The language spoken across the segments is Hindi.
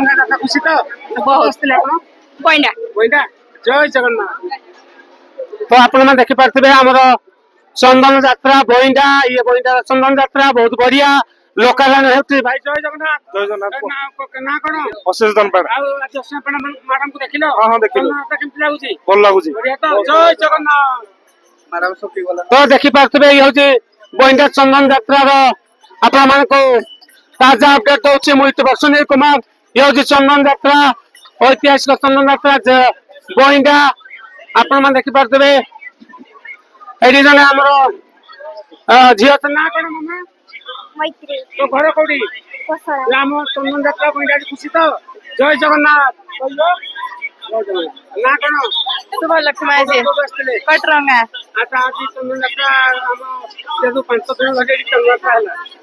चंदन जात्रा खुशी तो बहुत बइना बइंडा जय जगन्नाथ। तो आपण मैंने देखी पार्थे आमर चंदन जात्रा बइंडा ये बइंडा चंदन जात्रा बहुत बढ़िया लोकल भाई जय जगन्नाथ। जय जगन्नाथ। ना कौन अशेष दनपाड़ा। मैडम को देखिल हाँ देखिल केमती लगुच भल लगुच बढ़िया तो जय जगन्नाथ। मैडम सब गला तो देखी पार्थे ये हूँ बइंडा चंदन जात्रार आपण मान ताजा अपडेट दौर मुझे सुनील कुमार ये हूँ चंदन जात्रा ऐतिहासिक चंदन जात्रा बइंडा आपण मैंने देखी पार्थे ये जन आम झील ना कौन मामा मैत्री तो घर कौटी आम चंदन जात्रा बइंडा खुशी तो जय जगन्नाथ ना कौन शुभलक्ष्मी कटरंगा अच्छा आज चंदन जात्रा आम 5 दिन लगे चंदन जात्रा है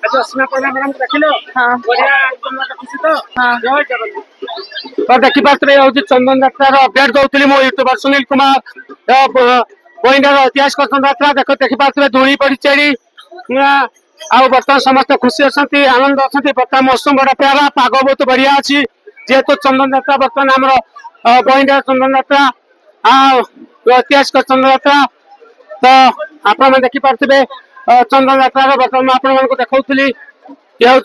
आज अस्ना पड़ा मैडम देखिल हाँ बढ़िया चंदन खुशी तो हाँ जय जगन्नाथ। तो देखी पार्थे ये हूँ चंदन जात्रार अपडेट दौली मो यूट्यूबर सुनील कुमार बइंडार ऐतिहासिक चंदन जात्रा देखी पार्थे धूली पड़ी चेरी बर्तमान समस्त खुशी अच्छा आनंद अच्छा बर्तमान मौसम बड़ा प्यारा पाग बहुत बढ़िया अच्छी जेहेतु चंदन जात्रा बर्तमान आम बइंडार चंदन जात्रा ऐतिहासिक चंदन जात्रा तो आप देखी पार्थे चंदन जात्रा बर्तमान आपण मान देखी ये हूँ